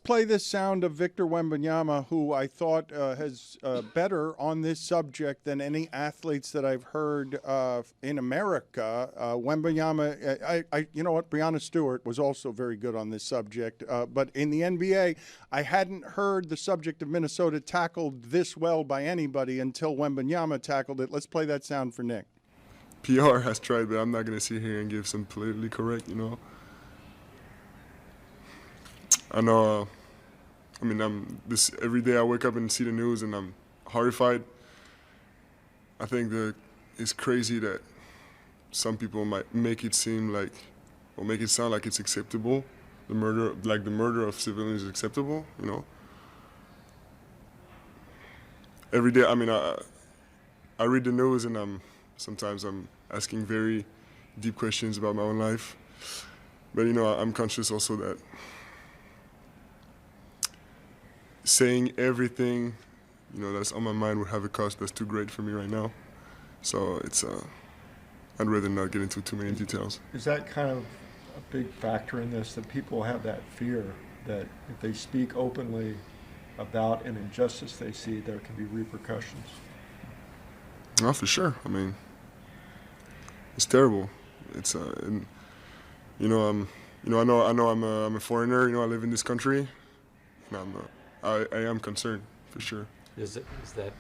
play this sound of Victor Wembanyama, who I thought has better on this subject than any athletes that I've heard in America. Wembanyama, you know what? Breanna Stewart was also very good on this subject. But in the NBA, I hadn't heard the subject of Minnesota tackled this well by anybody until Wembanyama tackled it. Let's play that sound for Nick. PR has tried, but I'm not going to sit here and give some politically correct, I know, every day I wake up and see the news and I'm horrified. I think that it's crazy that some people might make it seem like, or make it sound like it's acceptable. The murder of civilians is acceptable, Every day, I read the news and sometimes I'm asking very deep questions about my own life. But, I'm conscious also that saying everything, that's on my mind would have a cost that's too great for me right now. So I'd rather not get into too many details. Is that kind of a big factor in this, that people have that fear that if they speak openly about an injustice they see, there can be repercussions? Oh, for sure. It's terrible. It's I know I'm a foreigner. I live in this country, and I am concerned for sure. Is that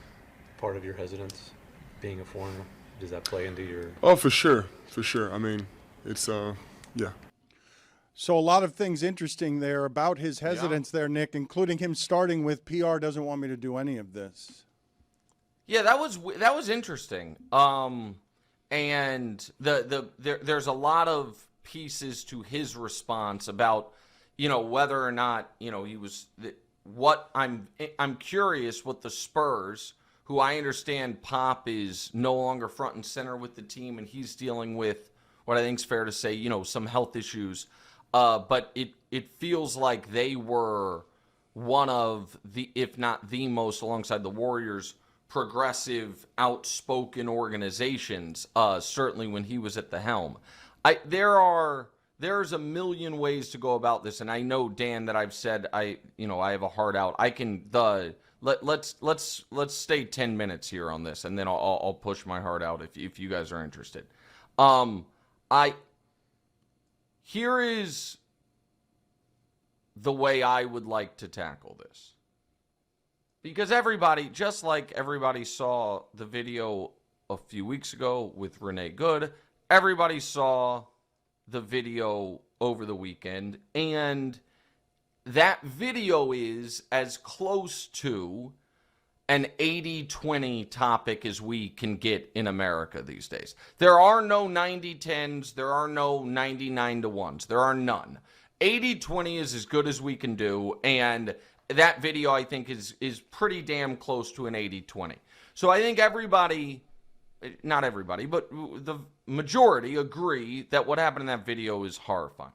part of your hesitance, being a foreigner? Does that play into your? Oh, for sure. It's yeah. So a lot of things interesting there about his hesitance there, Nick, including him starting with PR doesn't want me to do any of this. Yeah, that was interesting. And there's a lot of pieces to his response about, whether or not, he was what I'm curious what the Spurs, who I understand Pop is no longer front and center with the team, and he's dealing with what I think is fair to say, some health issues. But it feels like they were one of the, if not the most, alongside the Warriors, progressive, outspoken organizations, certainly when he was at the helm. There's a million ways to go about this, and I know, Dan, that I've said I have a heart out. I can let's stay 10 minutes here on this, and then I'll push my heart out if you guys are interested. Here is the way I would like to tackle this. Because everybody, just like everybody saw the video a few weeks ago with Renee Good, everybody saw the video over the weekend, and that video is as close to an 80-20 topic as we can get in America these days. There are no 90-10s, there are no 99-1s, there are none. 80-20 is as good as we can do, and that video, I think, is pretty damn close to an 80-20. So I think everybody, not everybody, but the majority agree that what happened in that video is horrifying.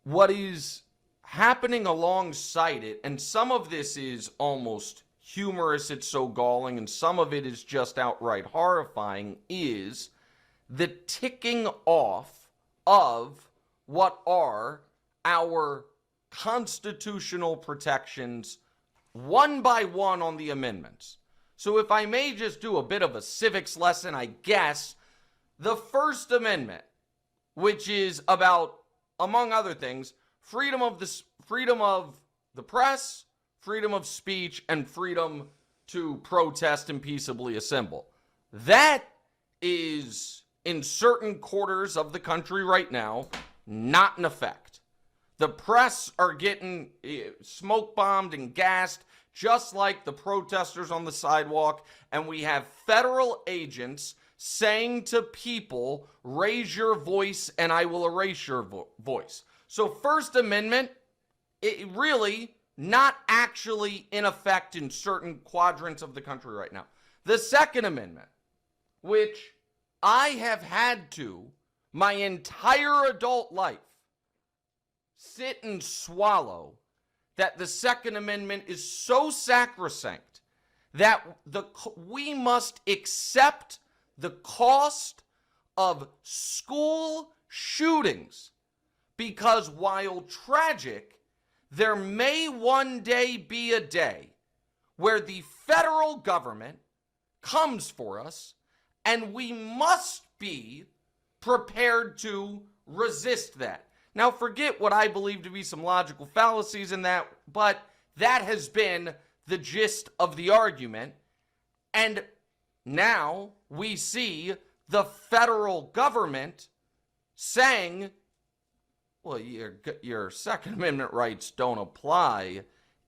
What is happening alongside it, and some of this is almost humorous, it's so galling, and some of it is just outright horrifying, is the ticking off of what are our constitutional protections one by one on the amendments. So if I may just do a bit of a civics lesson, I guess, the First Amendment, which is about, among other things, freedom of the press, freedom of speech, and freedom to protest and peaceably assemble. That is, in certain quarters of the country right now, not in effect. The press are getting smoke bombed and gassed, just like the protesters on the sidewalk, and we have federal agents saying to people, raise your voice and I will erase your voice. So First Amendment, it really not actually in effect in certain quadrants of the country right now. The Second Amendment, which I have had to, my entire adult life, sit and swallow, that the Second Amendment is so sacrosanct that we must accept the cost of school shootings, because while tragic, there may one day be a day where the federal government comes for us, and we must be prepared to resist that. Now, forget what I believe to be some logical fallacies in that, but that has been the gist of the argument. And now we see the federal government saying, well, your Second Amendment rights don't apply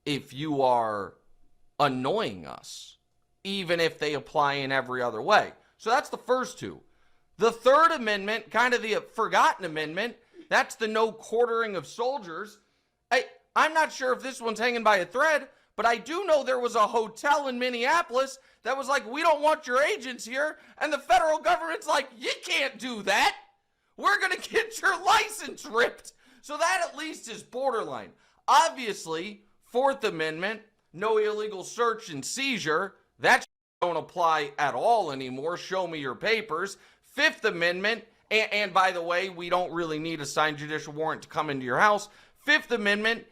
if you are annoying us, even if they apply in every other way. So that's the first two. The Third Amendment, kind of the forgotten amendment, that's the no quartering of soldiers. I'm not sure if this one's hanging by a thread, but I do know there was a hotel in Minneapolis that was like, we don't want your agents here. And the federal government's like, you can't do that. We're going to get your license ripped. So that at least is borderline. Obviously, Fourth Amendment, no illegal search and seizure, that don't apply at all anymore. Show me your papers. Fifth Amendment, and by the way, we don't really need a signed judicial warrant to come into your house. Fifth Amendment,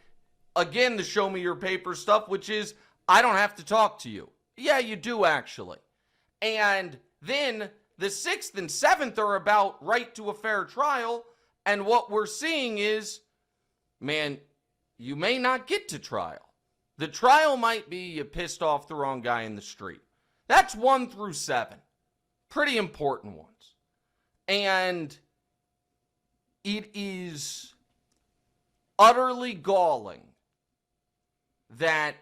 again, the show me your papers stuff, which is, I don't have to talk to you. Yeah, you do actually. And then the Sixth and Seventh are about right to a fair trial. And what we're seeing is, man, you may not get to trial. The trial might be you pissed off the wrong guy in the street. That's 1 through 7. Pretty important ones. And it is utterly galling that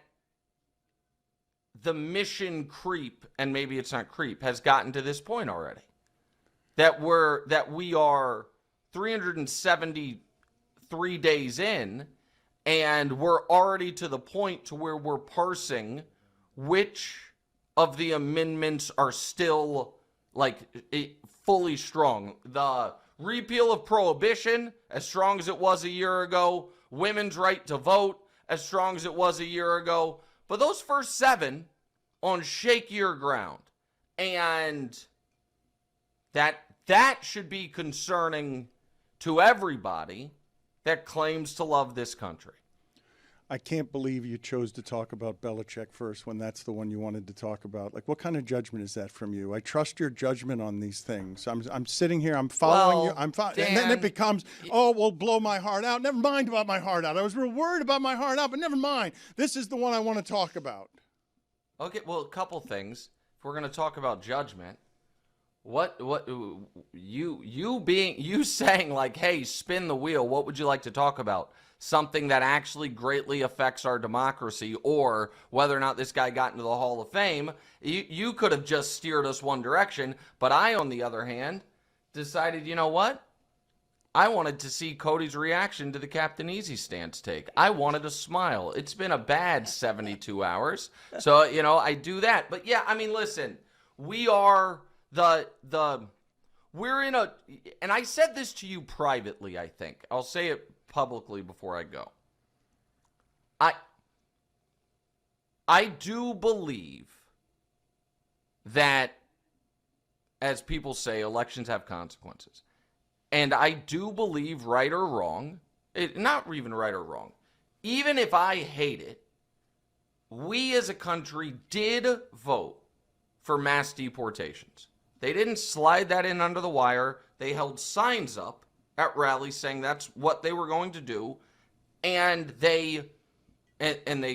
the mission creep, and maybe it's not creep, has gotten to this point already. That we are 373 days in, and we're already to the point to where we're parsing which of the amendments are still fully strong. The repeal of prohibition, as strong as it was a year ago. Women's right to vote, as strong as it was a year ago. But those first 7 on shakier ground. And that should be concerning to everybody that claims to love this country. I can't believe you chose to talk about Belichick first when that's the one you wanted to talk about. Like, what kind of judgment is that from you? I trust your judgment on these things. I'm sitting here, I'm following you. And then it becomes, we'll blow my heart out. Never mind about my heart out. I was real worried about my heart out, but never mind. This is the one I want to talk about. Okay, well, a couple things. If we're going to talk about judgment, what you saying like, hey, spin the wheel, what would you like to talk about? Something that actually greatly affects our democracy, or whether or not this guy got into the Hall of Fame. You could have just steered us one direction, but I, on the other hand, decided, you know what? I wanted to see Cody's reaction to the Captain Easy stance take. I wanted a smile. It's been a bad 72 hours, so, I do that. But yeah, I mean, listen, we are we're in a, and I said this to you privately, I think. I'll say it publicly before I go. I do believe that, as people say, elections have consequences. And I do believe, right or wrong, not even right or wrong, even if I hate it, we as a country did vote for mass deportations. They didn't slide that in under the wire. They held signs up at rallies saying that's what they were going to do, and they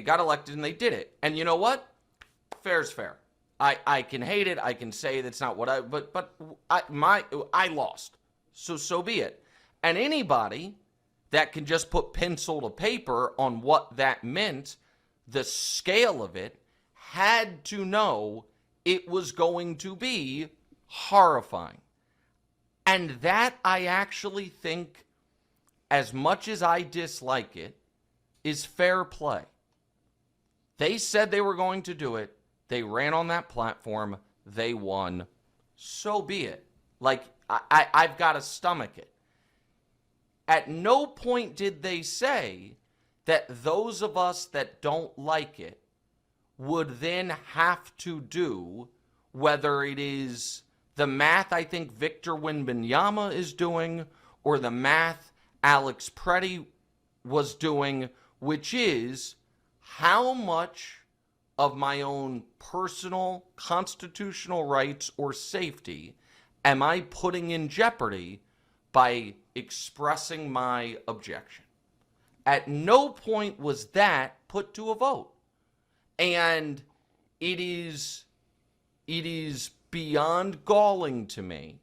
got elected and they did it. And you know what? Fair's fair. I can hate it. I can say that's not what I lost. So be it. And anybody that can just put pencil to paper on what that meant, the scale of it, had to know it was going to be horrifying. And that, I actually think, as much as I dislike it, is fair play. They said they were going to do it. They ran on that platform. They won. So be it. Like, I've got to stomach it. At no point did they say that those of us that don't like it would then have to do, whether it is the math I think Victor Wembanyama is doing, or the math Alex Preddy was doing, which is how much of my own personal constitutional rights or safety am I putting in jeopardy by expressing my objection? At no point was that put to a vote. And it is beyond galling to me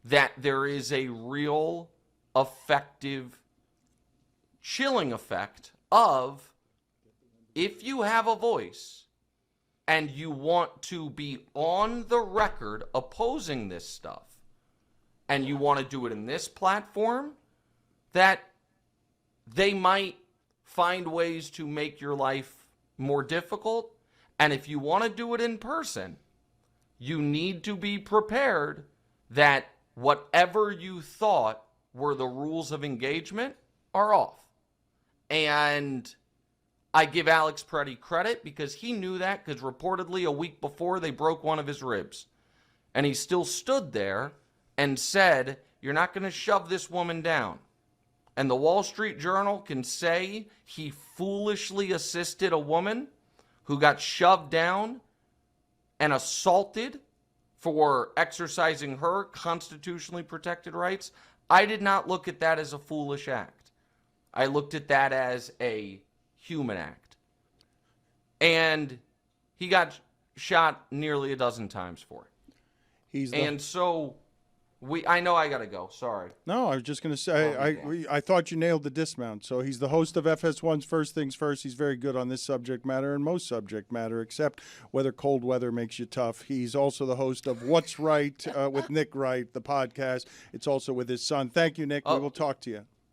that there is a real effective chilling effect of, if you have a voice and you want to be on the record opposing this stuff, and you want to do it in this platform, that they might find ways to make your life more difficult. And if you want to do it in person, you need to be prepared that whatever you thought were the rules of engagement are off. And I give Alex Preddy credit because he knew that, because reportedly a week before they broke one of his ribs. And he still stood there and said, "You're not going to shove this woman down." And the Wall Street Journal can say he foolishly assisted a woman who got shoved down and assaulted for exercising her constitutionally protected rights. I did not look at that as a foolish act. I looked at that as a human act. And he got shot nearly a dozen times for it. And so I know I got to go. Sorry. No, I was just going to say, I thought you nailed the dismount. So he's the host of FS1's First Things First. He's very good on this subject matter and most subject matter, except whether cold weather makes you tough. He's also the host of What's Right with Nick Wright, the podcast. It's also with his son. Thank you, Nick. We will talk to you.